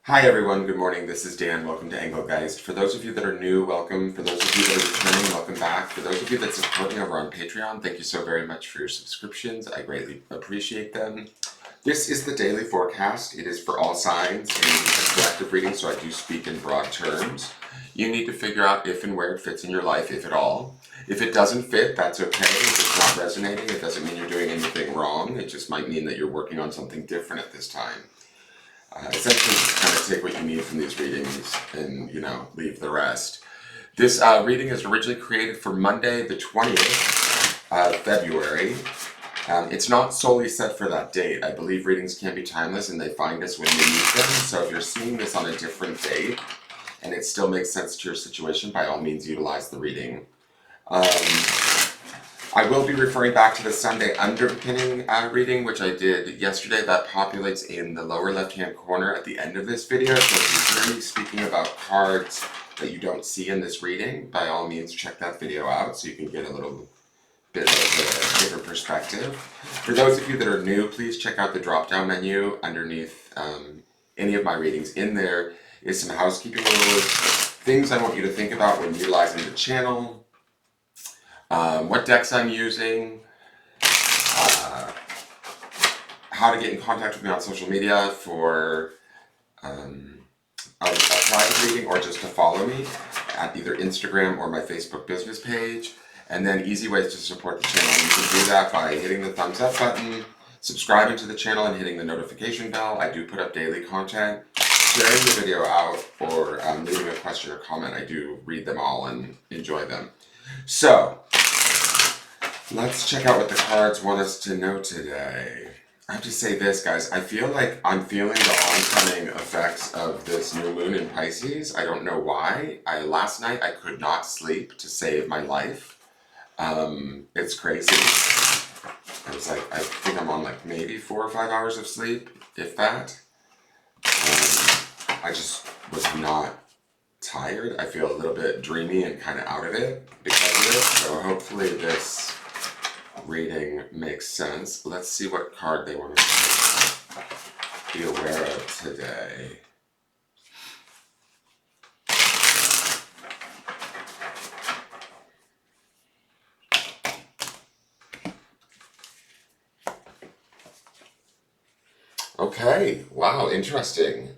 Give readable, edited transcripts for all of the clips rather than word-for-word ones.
Hi everyone, good morning. This is Dan. Welcome to Engelgeist. For those of you that are new, welcome. For those of you that are returning, welcome back. For those of you that support me over on Patreon, thank you so very much for your subscriptions. I greatly appreciate them. This is the daily forecast. It is for all signs and a collective reading, so I do speak in broad terms. You need to figure out if and where it fits in your life, if at all. If it doesn't fit, that's okay. If it's not resonating, it doesn't mean you're doing anything wrong. It just might mean that you're working on something different at this time. Essentially, just kind of take what you need from these readings and, leave the rest. This reading is originally created for Monday, the 20th of February. It's not solely set for that date. I believe readings can be timeless and they find us when you need them. So if you're seeing this on a different date and it still makes sense to your situation, by all means, utilize the reading. I will be referring back to the Sunday underpinning reading, which I did yesterday. That populates in the lower left-hand corner at the end of this video. So if you hear me speaking about cards that you don't see in this reading, by all means, check that video out so you can get a little bit of a different perspective. For those of you that are new, please check out the drop-down menu underneath any of my readings. In there is some housekeeping rules, things I want you to think about when utilizing the channel. What decks I'm using, how to get in contact with me on social media for a private reading or just to follow me at either Instagram or my Facebook business page, and then easy ways to support the channel. You can do that by hitting the thumbs up button, subscribing to the channel, and hitting the notification bell. I do put up daily content. Sharing the video out or leaving a question or comment, I do read them all and enjoy them. So, let's check out what the cards want us to know today. I have to say this, guys. I feel like I'm feeling the oncoming effects of this new moon in Pisces. I don't know why. Last night I could not sleep to save my life. It's crazy. I think I'm on maybe 4 or 5 hours of sleep, if that. I just was not tired. I feel a little bit dreamy and kind of out of it because of it. So hopefully this reading makes sense. Let's see what card they want to be aware of today. Okay, wow, interesting.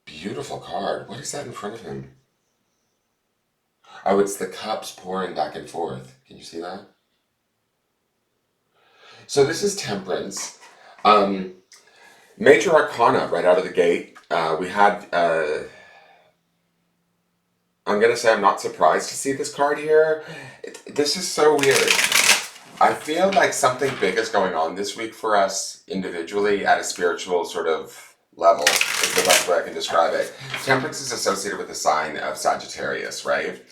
Beautiful card. What is that in front of him? Oh, it's the cups pouring back and forth. Can you see that? So this is Temperance. Major Arcana right out of the gate. We had, I'm going to say I'm not surprised to see this card here. This is so weird. I feel like something big is going on this week for us individually at a spiritual sort of level, is the best way I can describe it. Temperance is associated with the sign of Sagittarius, right?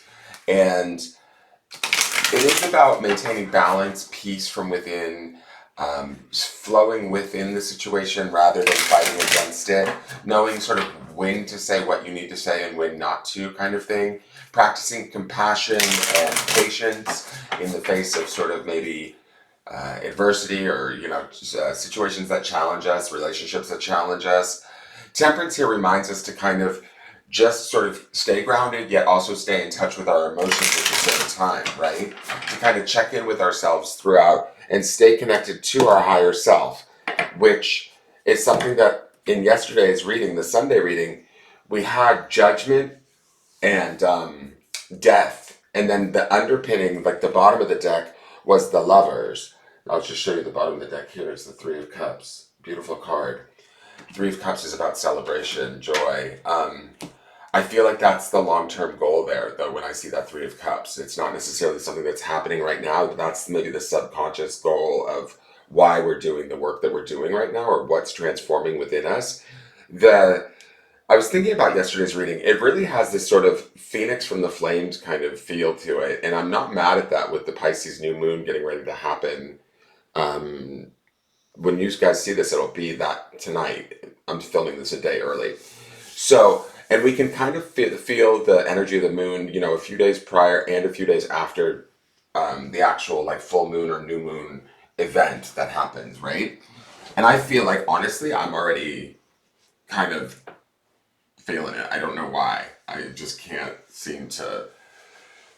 And it is about maintaining balance, peace from within, flowing within the situation rather than fighting against it, knowing sort of when to say what you need to say and when not to, kind of thing. Practicing compassion and patience in the face of sort of maybe adversity or, situations that challenge us, relationships that challenge us. Temperance here reminds us to kind of just sort of stay grounded, yet also stay in touch with our emotions at the same time, right? To kind of check in with ourselves throughout and stay connected to our higher self, which is something that in yesterday's reading, the Sunday reading, we had judgment and death. And then the underpinning, the bottom of the deck, was the Lovers. I'll just show you the bottom of the deck here. It's the Three of Cups. Beautiful card. Three of Cups is about celebration, joy. I feel like that's the long-term goal there, though, when I see that Three of Cups. It's not necessarily something that's happening right now, but that's maybe the subconscious goal of why we're doing the work that we're doing right now, or what's transforming within us. I was thinking about yesterday's reading. It really has this sort of phoenix from the flames kind of feel to it, and I'm not mad at that with the Pisces new moon getting ready to happen. When you guys see this, it'll be that tonight. I'm filming this a day early. So, and we can kind of feel the energy of the moon, a few days prior and a few days after the actual full moon or new moon event that happens, right? And I feel like, honestly, I'm already kind of feeling it. I don't know why. I just can't seem to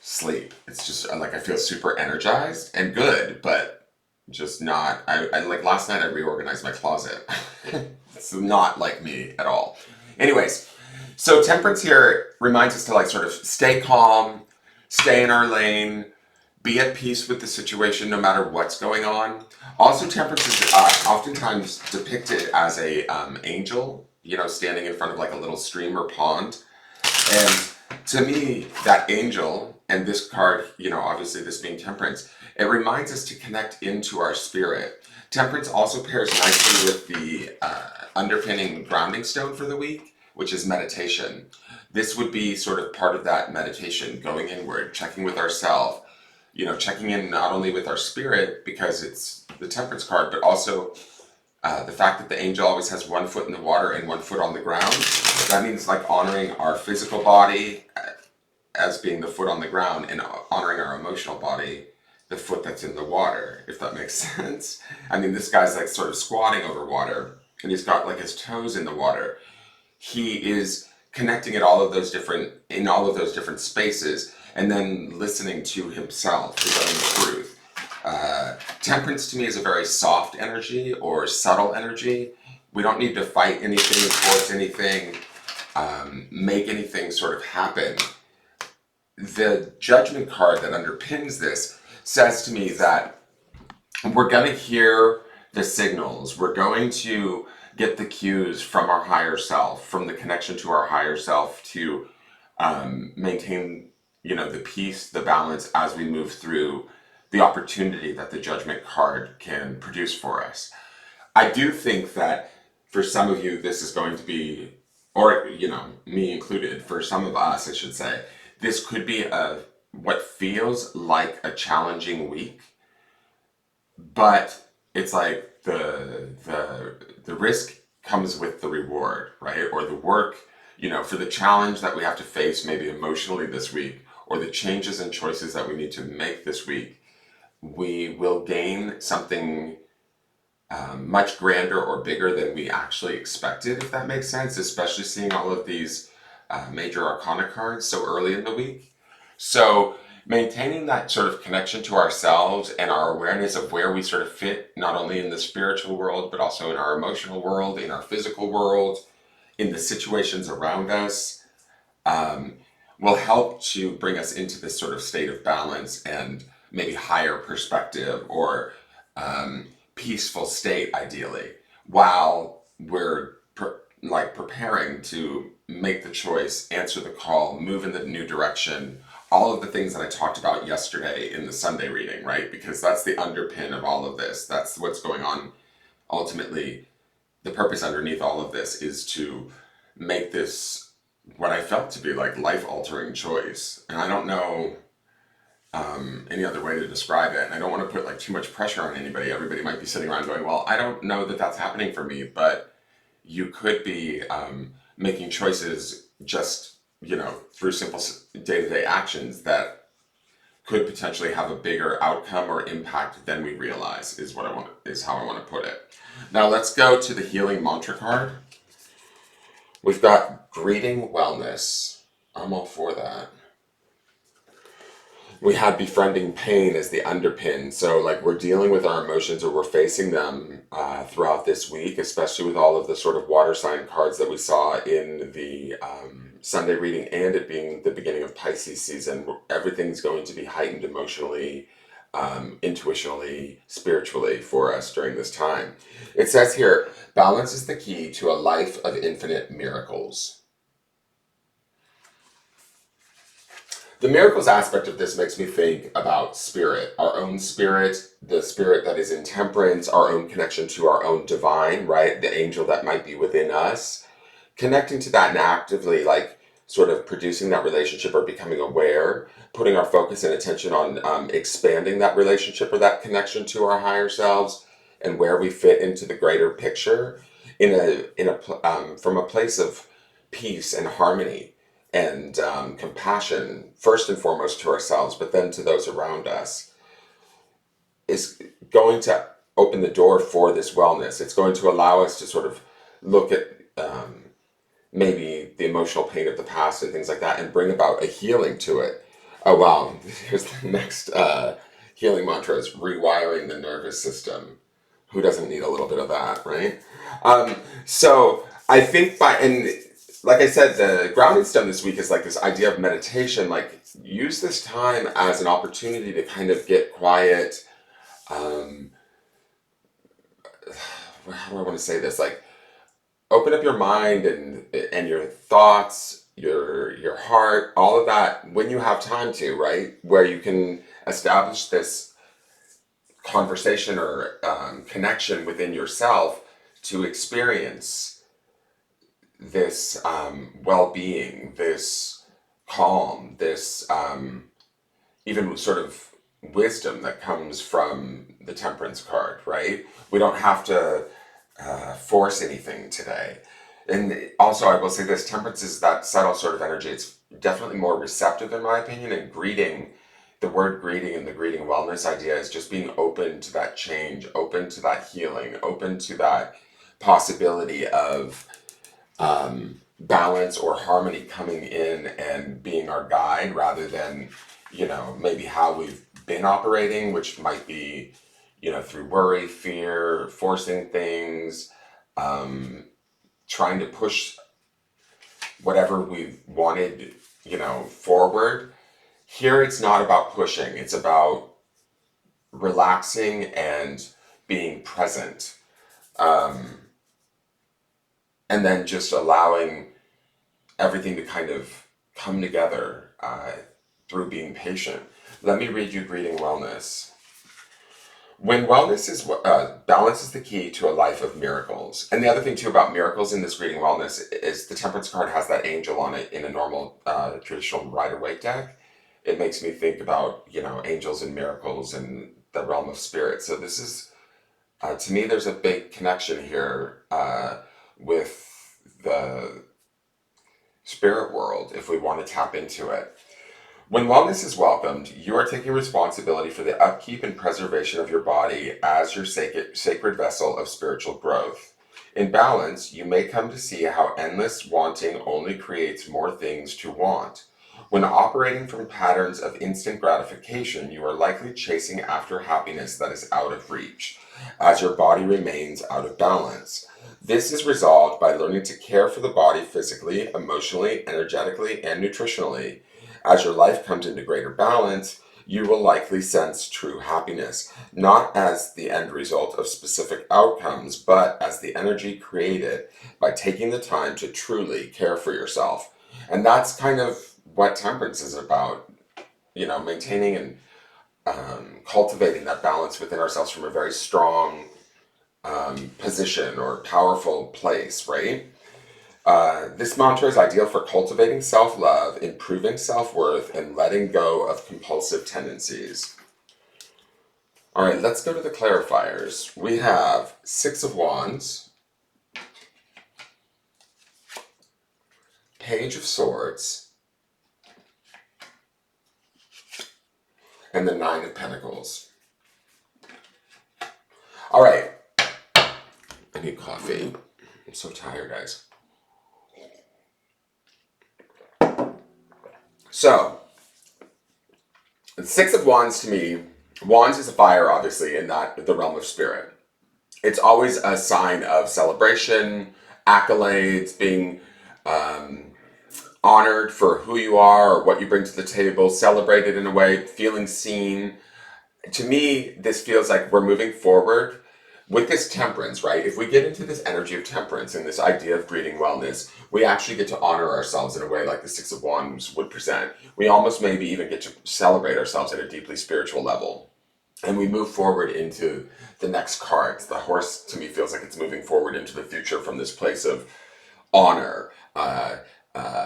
sleep. It's just like I feel super energized and good, but just not. I like last night I reorganized my closet. It's not like me at all. Anyways, so temperance here reminds us to like sort of stay calm, stay in our lane, be at peace with the situation no matter what's going on. Also, temperance is oftentimes depicted as a angel, you know, standing in front of like a little stream or pond. And to me, that angel and this card, you know, obviously this being temperance, it reminds us to connect into our spirit. Temperance also pairs nicely with the underpinning grounding stone for the week, which is meditation. This would be sort of part of that meditation, going inward, checking with ourselves, you know, checking in not only with our spirit because it's the temperance card, but also the fact that the angel always has one foot in the water and one foot on the ground. That means like honoring our physical body as being the foot on the ground and honoring our emotional body, the foot that's in the water, if that makes sense. I mean, this guy's like sort of squatting over water and he's got like his toes in the water. He is connecting at all of those different, in all of those different spaces and then listening to himself, his own truth. Temperance to me is a very soft energy or subtle energy. We don't need to fight anything, force anything, make anything sort of happen. The judgment card that underpins this says to me that we're going to hear the signals. We're going to get the cues from our higher self, from the connection to our higher self to maintain, you know, the peace, the balance as we move through the opportunity that the judgment card can produce for us. I do think that for some of you, this is going to be, or, you know, me included, for some of us, I should say, this could be what feels like a challenging week, but it's like the risk comes with the reward, right? Or the work, you know, for the challenge that we have to face maybe emotionally this week, or the changes and choices that we need to make this week, we will gain something much grander or bigger than we actually expected, if that makes sense, especially seeing all of these major arcana cards so early in the week. So maintaining that sort of connection to ourselves and our awareness of where we sort of fit, not only in the spiritual world, but also in our emotional world, in our physical world, in the situations around us, will help to bring us into this sort of state of balance and maybe higher perspective or peaceful state, ideally, while we're preparing to make the choice, answer the call, move in the new direction, all of the things that I talked about yesterday in the Sunday reading, right? Because that's the underpin of all of this. That's what's going on. Ultimately, the purpose underneath all of this is to make this what I felt to be like life-altering choice. And I don't know any other way to describe it. And I don't want to put like too much pressure on anybody. Everybody might be sitting around going, well, I don't know that that's happening for me, but you could be making choices just, you know, through simple day-to-day actions that could potentially have a bigger outcome or impact than we realize is how I want to put it. Now let's go to the healing mantra card. We've got greeting wellness. I'm all for that. We had befriending pain as the underpin. So like we're dealing with our emotions or we're facing them throughout this week, especially with all of the sort of water sign cards that we saw in the Sunday reading and it being the beginning of Pisces season. Everything's going to be heightened emotionally, intuitionally, spiritually for us during this time. It says here, balance is the key to a life of infinite miracles. The miracles aspect of this makes me think about spirit, our own spirit, the spirit that is in temperance, our own connection to our own divine, right? The angel that might be within us. Connecting to that and actively like sort of producing that relationship or becoming aware, putting our focus and attention on expanding that relationship or that connection to our higher selves and where we fit into the greater picture from a place of peace and harmony and compassion, first and foremost to ourselves, but then to those around us, is going to open the door for this wellness. It's going to allow us to sort of look at maybe the emotional pain of the past and things like that, and bring about a healing to it. Oh wow, here's the next healing mantra is rewiring the nervous system. Who doesn't need a little bit of that, right? So I think and like I said, the grounding stone this week is like this idea of meditation. Like, use this time as an opportunity to kind of get quiet. Um, how do I want to say this? Like, open up your mind and your thoughts, your heart, all of that when you have time to, right? Where you can establish this conversation or connection within yourself to experience this well-being, this calm, this even sort of wisdom that comes from the temperance card, right? We don't have to force anything today. And also, I will say this, temperance is that subtle sort of energy. It's definitely more receptive, in my opinion, and greeting, the word greeting and the greeting wellness idea is just being open to that change, open to that healing, open to that possibility of balance or harmony coming in and being our guide rather than, maybe how we've been operating, which might be, through worry, fear, forcing things, trying to push whatever we've wanted, forward. Here, it's not about pushing, it's about relaxing and being present. And then just allowing everything to kind of come together through being patient. Let me read you Greeting Wellness. When wellness is balance is the key to a life of miracles. And the other thing too about miracles in this Greeting Wellness is the Temperance card has that angel on it in a normal traditional Rider-Waite deck. It makes me think about angels and miracles and the realm of spirit. So this is to me there's a big connection here with the spirit world if we want to tap into it. When wellness is welcomed, you are taking responsibility for the upkeep and preservation of your body as your sacred vessel of spiritual growth. In balance, you may come to see how endless wanting only creates more things to want. When operating from patterns of instant gratification, you are likely chasing after happiness that is out of reach, as your body remains out of balance. This is resolved by learning to care for the body physically, emotionally, energetically, and nutritionally. As your life comes into greater balance, you will likely sense true happiness, not as the end result of specific outcomes, but as the energy created by taking the time to truly care for yourself. And that's kind of what temperance is about, maintaining and cultivating that balance within ourselves from a very strong position or powerful place, right? This mantra is ideal for cultivating self-love, improving self-worth, and letting go of compulsive tendencies. All right, let's go to the clarifiers. We have Six of Wands, Page of Swords, and the Nine of Pentacles. All right, I need coffee. I'm so tired, guys. So, Six of Wands to me, Wands is a fire, obviously, in the realm of spirit. It's always a sign of celebration, accolades, being honored for who you are or what you bring to the table, celebrated in a way, feeling seen. To me, this feels like we're moving forward with this temperance, right? If we get into this energy of temperance and this idea of greeting wellness, we actually get to honor ourselves in a way like the Six of Wands would present. We almost maybe even get to celebrate ourselves at a deeply spiritual level. And we move forward into the next cards. The horse, to me, feels like it's moving forward into the future from this place of honor,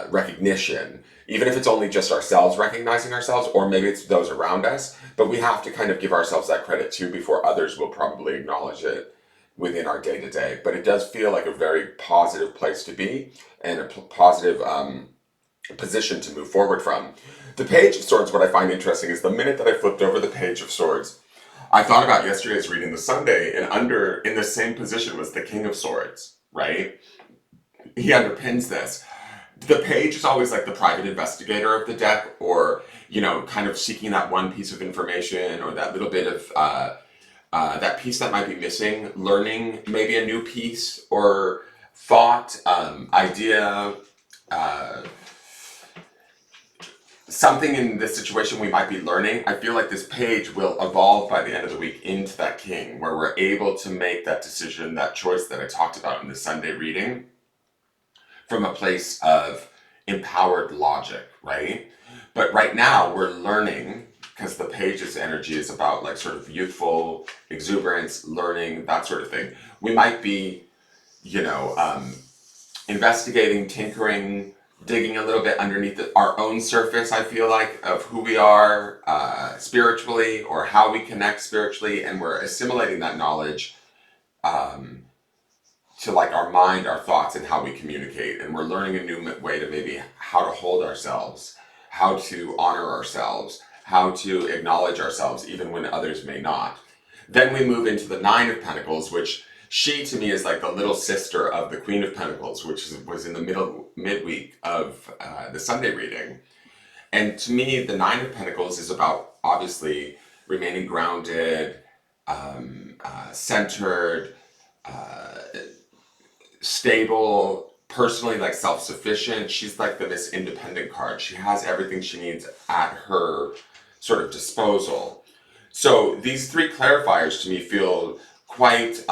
recognition, even if it's only just ourselves recognizing ourselves, or maybe it's those around us, but we have to kind of give ourselves that credit too before others will probably acknowledge it within our day-to-day. But it does feel like a very positive place to be and a positive position to move forward from. The Page of Swords, what I find interesting is the minute that I flipped over the Page of Swords, I thought about yesterday's reading the Sunday, and in the same position was the King of Swords, right? He underpins this. the page is always like the private investigator of the deck, or kind of seeking that one piece of information or that little bit of that piece that might be missing, learning maybe a new piece or thought, idea, uh, something in this situation we might be learning. I feel like this page will evolve by the end of the week into that king, where we're able to make that decision, that choice that I talked about in the Sunday reading, from a place of empowered logic, right? But right now we're learning, because the page's energy is about like sort of youthful exuberance, learning, that sort of thing. We might be, you know, investigating, tinkering, digging a little bit underneath our own surface, I feel like, of who we are spiritually, or how we connect spiritually, and we're assimilating that knowledge um, to like our mind, our thoughts, and how we communicate. And we're learning a new way to maybe how to hold ourselves, how to honor ourselves, how to acknowledge ourselves even when others may not. Then we move into the Nine of Pentacles, which she to me is like the little sister of the Queen of Pentacles, which was in the midweek of the Sunday reading. And to me, the Nine of Pentacles is about obviously remaining grounded, centered, uh, stable, personally like self-sufficient. She's like the Miss Independent card. She has everything she needs at her sort of disposal. So these three clarifiers to me feel quite,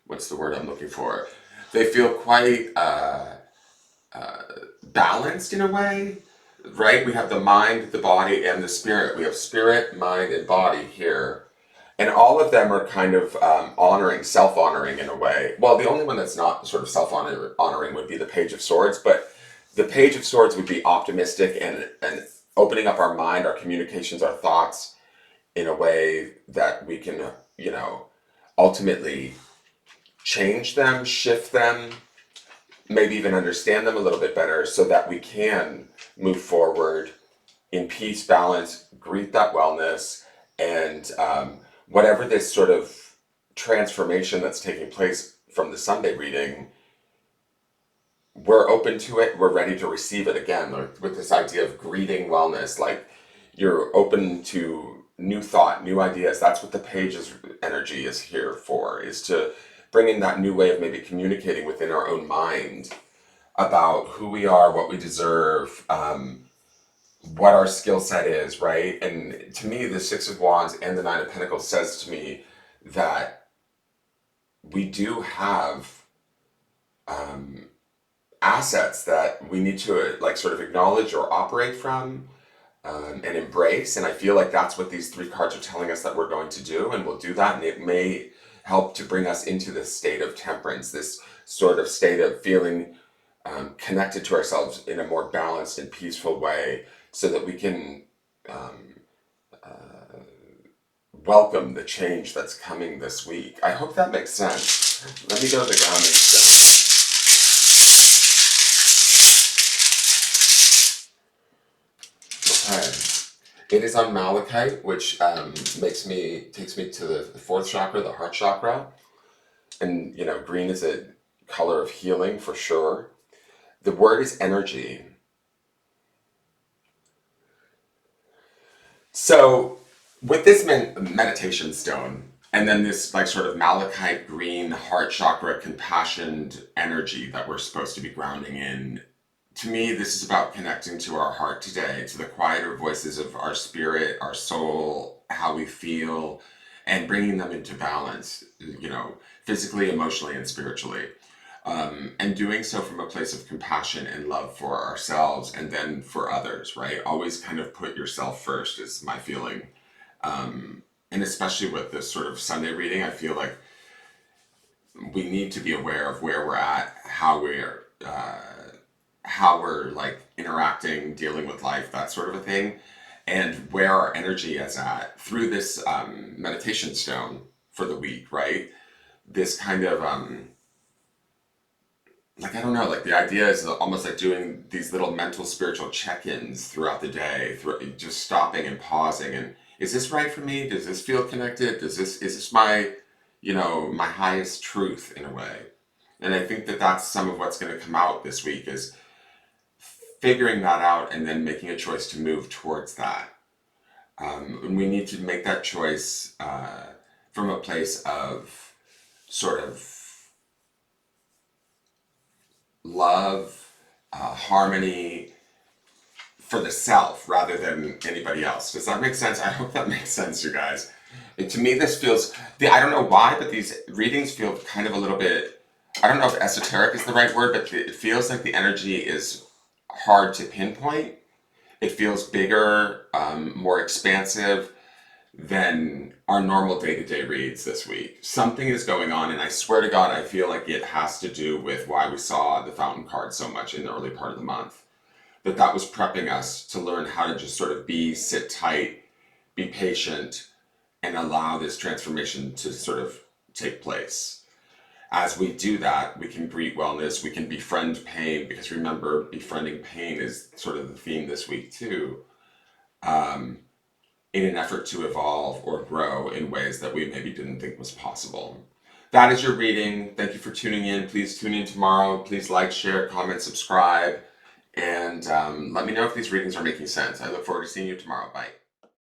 what's the word I'm looking for? They feel quite balanced in a way, right? We have the mind, the body, and the spirit. We have spirit, mind, and body here. And all of them are kind of honoring, self-honoring in a way. Well, the only one that's not sort of self-honoring would be the Page of Swords, but the Page of Swords would be optimistic and opening up our mind, our communications, our thoughts in a way that we can, ultimately change them, shift them, maybe even understand them a little bit better so that we can move forward in peace, balance, greet that wellness, and whatever this sort of transformation that's taking place from the Sunday reading, we're open to it, we're ready to receive it again, with this idea of greeting wellness, like you're open to new thought, new ideas. That's what the page's energy is here for, is to bring in that new way of maybe communicating within our own mind about who we are, what we deserve, what our skill set is, right? And to me, the Six of Wands and the Nine of Pentacles says to me that we do have assets that we need to like sort of acknowledge or operate from, and embrace. And I feel like that's what these three cards are telling us that we're going to do, and we'll do that. And it may help to bring us into this state of temperance, this sort of state of feeling connected to ourselves in a more balanced and peaceful way, so that we can welcome the change that's coming this week. I hope that makes sense. Let me go to the grounding stone. Okay. It is on Malachite, which takes me to the fourth chakra, the heart chakra. And, green is a color of healing for sure. The word is energy. So with this meditation stone, and then this like sort of malachite green heart chakra compassioned energy that we're supposed to be grounding in, to me, this is about connecting to our heart today, to the quieter voices of our spirit, our soul, how we feel, and bringing them into balance, physically, emotionally, and spiritually. And doing so from a place of compassion and love for ourselves and then for others, right? Always kind of put yourself first is my feeling. And especially with this sort of Sunday reading, I feel like we need to be aware of where we're at, how we're like interacting, dealing with life, that sort of a thing, and where our energy is at through this meditation stone for the week, right? This kind of like, I don't know, like the idea is almost like doing these little mental spiritual check-ins throughout the day, just stopping and pausing, and is this right for me? Does this feel connected? Is this my, my highest truth in a way? And I think that that's some of what's going to come out this week is figuring that out and then making a choice to move towards that. And we need to make that choice from a place of sort of love, harmony for the self rather than anybody else. Does that make sense? I hope that makes sense, you guys. To me, this feels, I don't know why, but these readings feel kind of a little bit, I don't know if esoteric is the right word, but it feels like the energy is hard to pinpoint. It feels bigger, more expansive than our normal day-to-day reads this week. Something is going on, and I swear to God, I feel like it has to do with why we saw the fountain card so much in the early part of the month. That was prepping us to learn how to just sort of sit tight, be patient, and allow this transformation to sort of take place. As we do that, we can greet wellness, we can befriend pain, because remember, befriending pain is sort of the theme this week too, in an effort to evolve or grow in ways that we maybe didn't think was possible. That is your reading. Thank you for tuning in. Please tune in tomorrow. Please like, share, comment, subscribe, and let me know if these readings are making sense. I look forward to seeing you tomorrow. Bye.